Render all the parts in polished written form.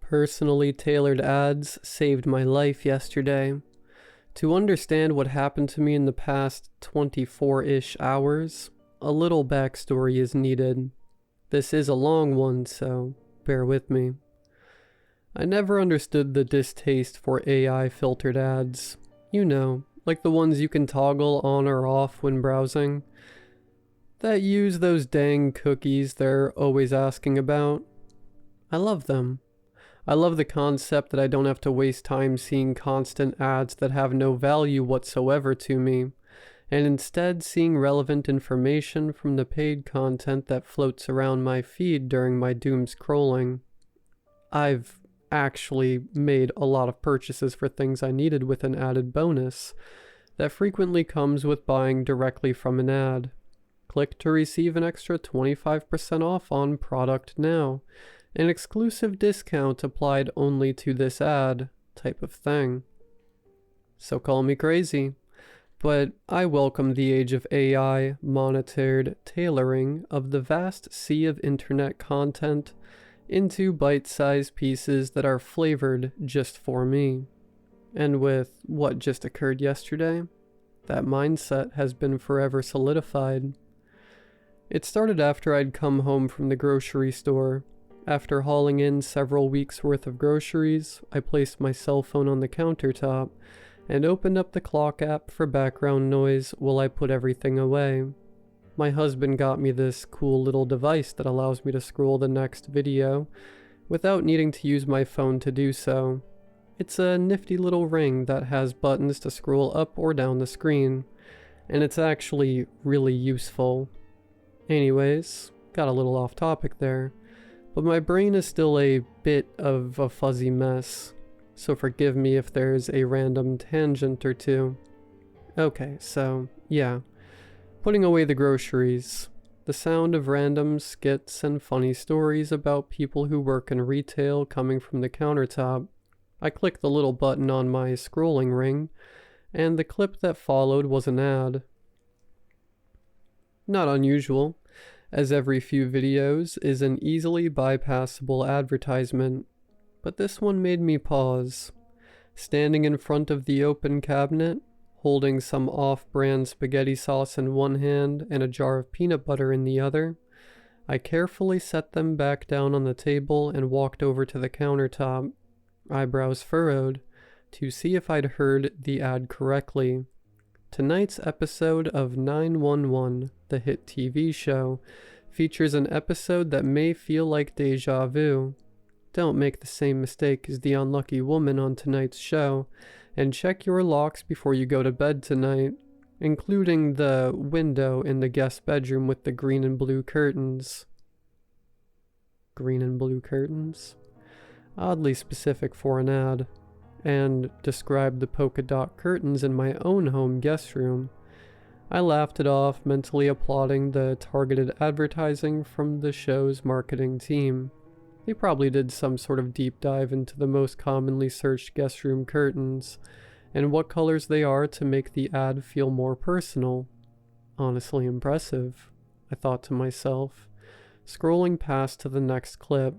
Personally tailored ads saved my life yesterday. To understand what happened to me in the past 24-ish hours, a little backstory is needed. This is a long one, so bear with me. I never understood the distaste for AI filtered ads. You know, like the ones you can toggle on or off when browsing. That use those dang cookies they're always asking about. I love them. I love the concept that I don't have to waste time seeing constant ads that have no value whatsoever to me, and instead seeing relevant information from the paid content that floats around my feed during my doom scrolling. I've actually made a lot of purchases for things I needed with an added bonus that frequently comes with buying directly from an ad. Click to receive an extra 25% off on product now. An exclusive discount applied only to this ad type of thing. So call me crazy, but I welcome the age of AI monitored tailoring of the vast sea of internet content into bite-sized pieces that are flavored just for me. And with what just occurred yesterday, that mindset has been forever solidified. It started after I'd come home from the grocery store. After hauling in several weeks' worth of groceries, I placed my cell phone on the countertop and opened up the clock app for background noise while I put everything away. My husband got me this cool little device that allows me to scroll the next video without needing to use my phone to do so. It's a nifty little ring that has buttons to scroll up or down the screen, and it's actually really useful. Anyways, got a little off topic there. But my brain is still a bit of a fuzzy mess, so forgive me if there's a random tangent or two. Okay, so, yeah. Putting away the groceries. The sound of random skits and funny stories about people who work in retail coming from the countertop. I clicked the little button on my scrolling ring, and the clip that followed was an ad. Not unusual, as every few videos is an easily bypassable advertisement, but this one made me pause. Standing in front of the open cabinet, holding some off-brand spaghetti sauce in one hand and a jar of peanut butter in the other, I carefully set them back down on the table and walked over to the countertop, eyebrows furrowed, to see if I'd heard the ad correctly. Tonight's episode of 911, the hit TV show, features an episode that may feel like deja vu. Don't make the same mistake as the unlucky woman on tonight's show, and check your locks before you go to bed tonight, including the window in the guest bedroom with the green and blue curtains. Green and blue curtains? Oddly specific for an ad. And described the polka dot curtains in my own home guest room. I laughed it off, mentally applauding the targeted advertising from the show's marketing team. They probably did some sort of deep dive into the most commonly searched guest room curtains, and what colors they are to make the ad feel more personal. Honestly impressive, I thought to myself, scrolling past to the next clip,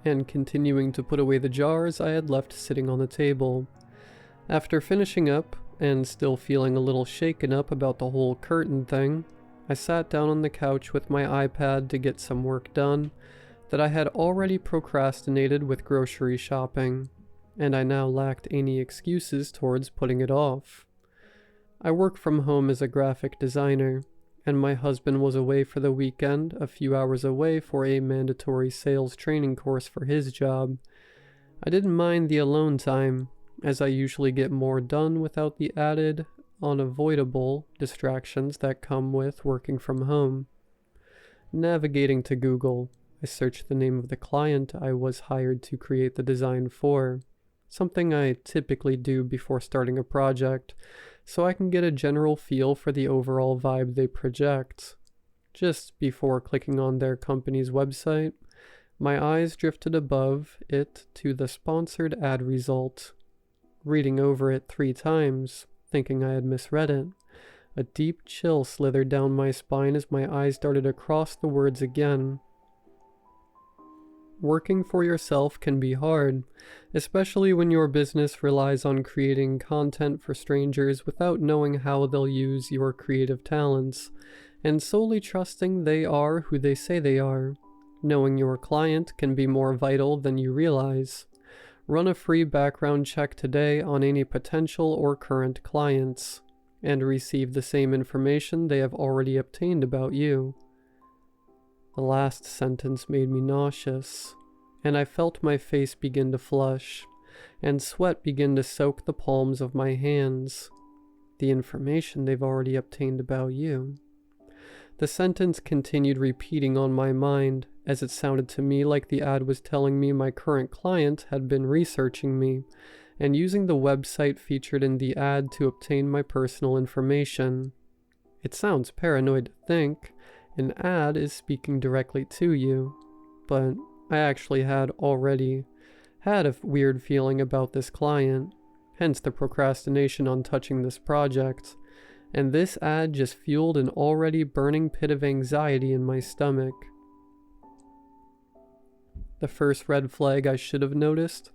and continuing to put away the jars I had left sitting on the table. After finishing up, and still feeling a little shaken up about the whole curtain thing, I sat down on the couch with my iPad to get some work done that I had already procrastinated with grocery shopping, and I now lacked any excuses towards putting it off. I work from home as a graphic designer, and my husband was away for the weekend, a few hours away for a mandatory sales training course for his job. I didn't mind the alone time, as I usually get more done without the added, unavoidable distractions that come with working from home. Navigating to Google, I searched the name of the client I was hired to create the design for, something I typically do before starting a project, so I can get a general feel for the overall vibe they project. Just before clicking on their company's website, my eyes drifted above it to the sponsored ad result. Reading over it 3 times, thinking I had misread it, a deep chill slithered down my spine as my eyes darted across the words again. Working for yourself can be hard, especially when your business relies on creating content for strangers without knowing how they'll use your creative talents, and solely trusting they are who they say they are. Knowing your client can be more vital than you realize. Run a free background check today on any potential or current clients, and receive the same information they have already obtained about you. The last sentence made me nauseous, and I felt my face begin to flush, and sweat begin to soak the palms of my hands. The information they've already obtained about you. The sentence continued repeating on my mind, as it sounded to me like the ad was telling me my current client had been researching me, and using the website featured in the ad to obtain my personal information. It sounds paranoid to think an ad is speaking directly to you, but I actually had already had a weird feeling about this client, hence the procrastination on touching this project, and this ad just fueled an already burning pit of anxiety in my stomach. The first red flag I should have noticed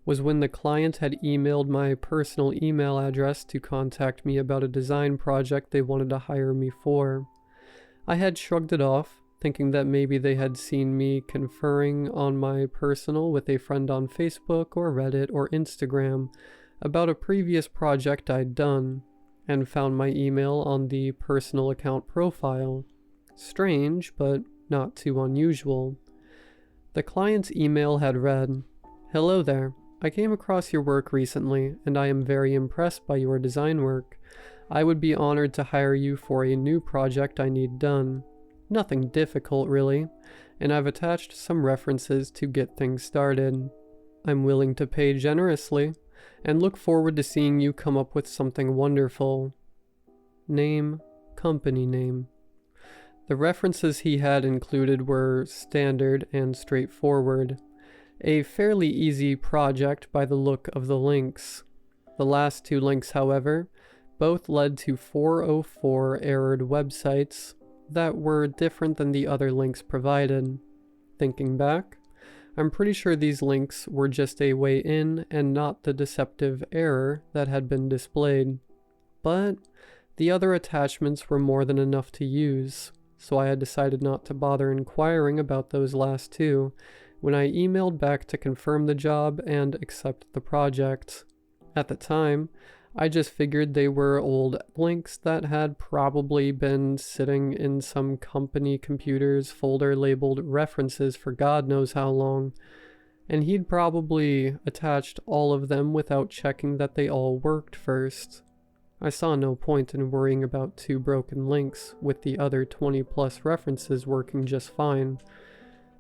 was when the client had emailed my personal email address to contact me about a design project they wanted to hire me for. I had shrugged it off, thinking that maybe they had seen me conferring on my personal with a friend on Facebook or Reddit or Instagram about a previous project I'd done, and found my email on the personal account profile. Strange, but not too unusual. The client's email had read, "Hello there. I came across your work recently, and I am very impressed by your design work. I would be honored to hire you for a new project I need done. Nothing difficult, really, and I've attached some references to get things started. I'm willing to pay generously, and look forward to seeing you come up with something wonderful. Name, company name." The references he had included were standard and straightforward. A fairly easy project by the look of the links. The last two links, however, both led to 404 errored websites that were different than the other links provided. Thinking back, I'm pretty sure these links were just a way in and not the deceptive error that had been displayed. But the other attachments were more than enough to use, so I had decided not to bother inquiring about those last two when I emailed back to confirm the job and accept the project. At the time, I just figured they were old links that had probably been sitting in some company computer's folder labeled references for God knows how long, and he'd probably attached all of them without checking that they all worked first. I saw no point in worrying about two broken links with the other 20 plus references working just fine.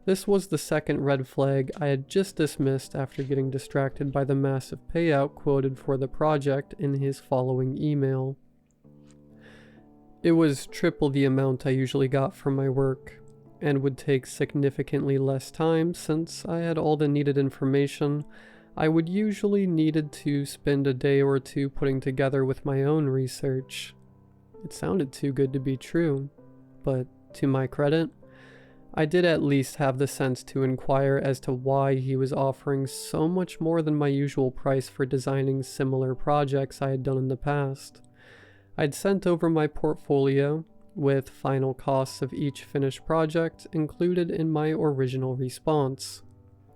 This was the second red flag I had just dismissed after getting distracted by the massive payout quoted for the project in his following email. It was triple the amount I usually got for my work, and would take significantly less time since I had all the needed information I would usually needed to spend a day or two putting together with my own research. It sounded too good to be true, but to my credit, I did at least have the sense to inquire as to why he was offering so much more than my usual price for designing similar projects I had done in the past. I'd sent over my portfolio, with final costs of each finished project included in my original response.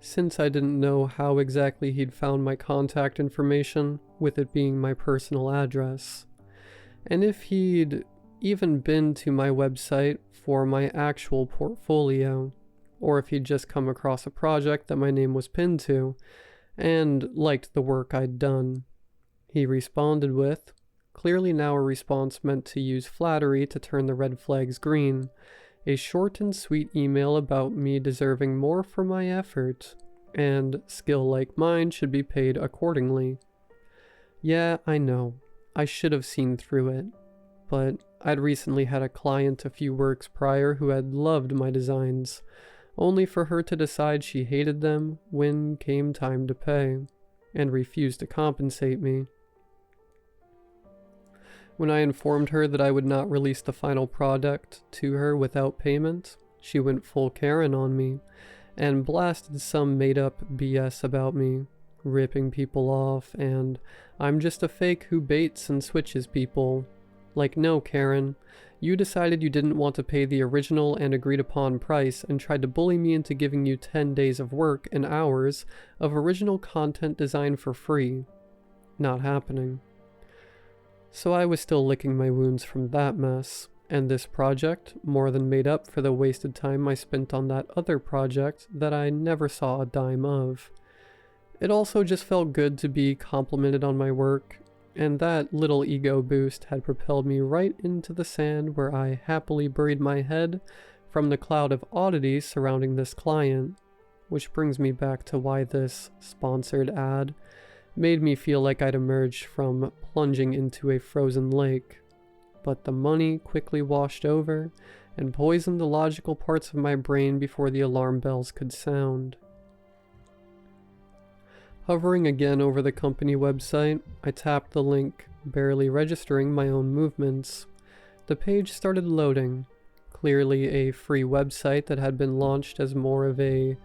Since I didn't know how exactly he'd found my contact information, with it being my personal address, and if he'd even been to my website for my actual portfolio, or if he'd just come across a project that my name was pinned to, and liked the work I'd done. He responded with, clearly now a response meant to use flattery to turn the red flags green, a short and sweet email about me deserving more for my effort, and skill like mine should be paid accordingly. Yeah, I know, I should have seen through it, but I'd recently had a client a few works prior who had loved my designs, only for her to decide she hated them when came time to pay, and refused to compensate me. When I informed her that I would not release the final product to her without payment, she went full Karen on me, and blasted some made-up BS about me, ripping people off, and I'm just a fake who baits and switches people. Like, no, Karen, you decided you didn't want to pay the original and agreed upon price and tried to bully me into giving you 10 days of work and hours of original content designed for free. Not happening. So I was still licking my wounds from that mess, and this project more than made up for the wasted time I spent on that other project that I never saw a dime of. It also just felt good to be complimented on my work, and that little ego boost had propelled me right into the sand where I happily buried my head from the cloud of oddities surrounding this client, which brings me back to why this sponsored ad made me feel like I'd emerged from plunging into a frozen lake. But the money quickly washed over and poisoned the logical parts of my brain before the alarm bells could sound. Hovering again over the company website, I tapped the link, barely registering my own movements. The page started loading, clearly a free website that had been launched as more of a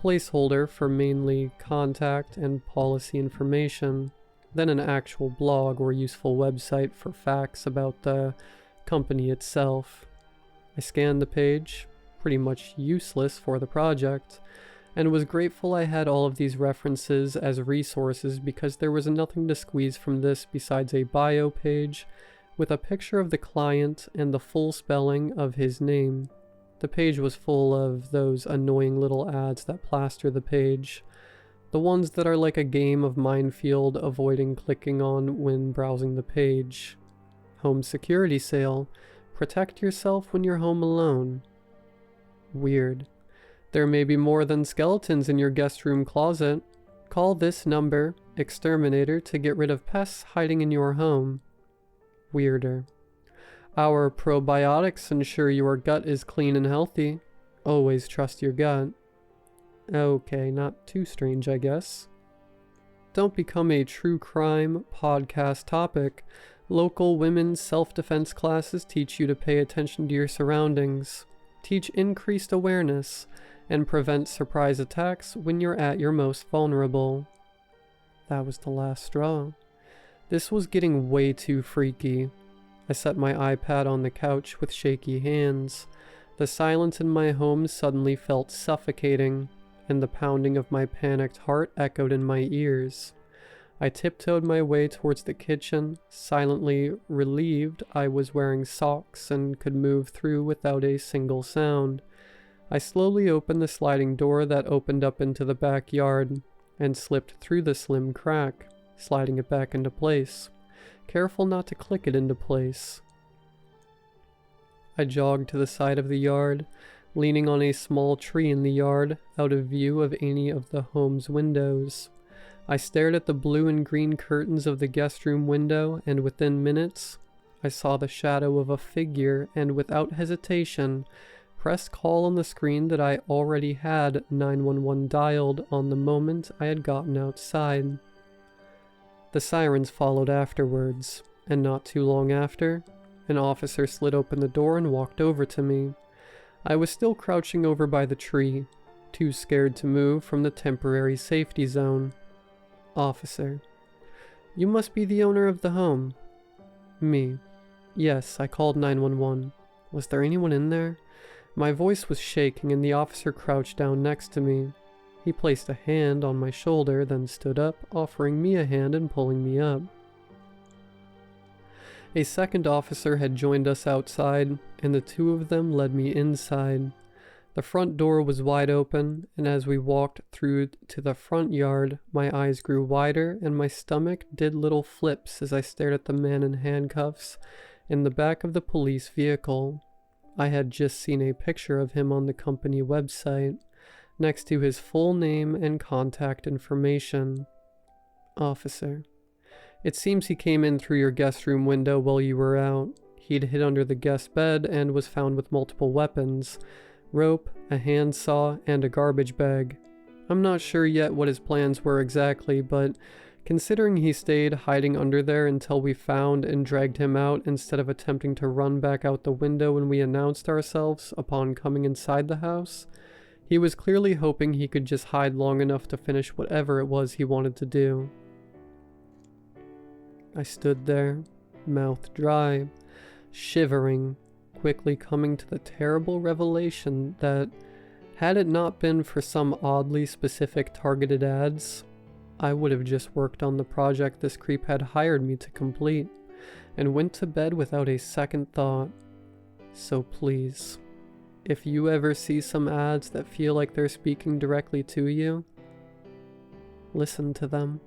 placeholder for mainly contact and policy information than an actual blog or useful website for facts about the company itself. I scanned the page, pretty much useless for the project, and was grateful I had all of these references as resources because there was nothing to squeeze from this besides a bio page with a picture of the client and the full spelling of his name. The page was full of those annoying little ads that plaster the page, the ones that are like a game of minefield avoiding clicking on when browsing the page. Home security sale. Protect yourself when you're home alone. Weird. There may be more than skeletons in your guest room closet. Call this number, Exterminator, to get rid of pests hiding in your home. Weirder. Our probiotics ensure your gut is clean and healthy. Always trust your gut. Okay, not too strange, I guess. Don't become a true crime podcast topic. Local women's self-defense classes teach you to pay attention to your surroundings, teach increased awareness, and prevent surprise attacks when you're at your most vulnerable. That was the last straw. This was getting way too freaky. I set my iPad on the couch with shaky hands. The silence in my home suddenly felt suffocating, and the pounding of my panicked heart echoed in my ears. I tiptoed my way towards the kitchen, silently relieved I was wearing socks and could move through without a single sound. I slowly opened the sliding door that opened up into the backyard and slipped through the slim crack, sliding it back into place, careful not to click it into place. I jogged to the side of the yard, leaning on a small tree in the yard, out of view of any of the home's windows. I stared at the blue and green curtains of the guest room window, and within minutes, I saw the shadow of a figure and without hesitation, pressed call on the screen that I already had 911 dialed on the moment I had gotten outside. The sirens followed afterwards, and not too long after, an officer slid open the door and walked over to me. I was still crouching over by the tree, too scared to move from the temporary safety zone. Officer: You must be the owner of the home. Me: Yes, I called 911. Was there anyone in there? My voice was shaking and the officer crouched down next to me. He placed a hand on my shoulder, then stood up, offering me a hand and pulling me up. A second officer had joined us outside, and the two of them led me inside. The front door was wide open, and as we walked through to the front yard, my eyes grew wider and my stomach did little flips as I stared at the man in handcuffs in the back of the police vehicle. I had just seen a picture of him on the company website, next to his full name and contact information. Officer: It seems he came in through your guest room window while you were out. He'd hid under the guest bed and was found with multiple weapons: rope, a handsaw, and a garbage bag. I'm not sure yet what his plans were exactly, but considering he stayed hiding under there until we found and dragged him out instead of attempting to run back out the window when we announced ourselves upon coming inside the house, He was clearly hoping he could just hide long enough to finish whatever it was he wanted to do. I stood there, mouth dry, shivering, quickly coming to the terrible revelation that, had it not been for some oddly specific targeted ads, I would have just worked on the project this creep had hired me to complete, and went to bed without a second thought. So please, if you ever see some ads that feel like they're speaking directly to you, listen to them.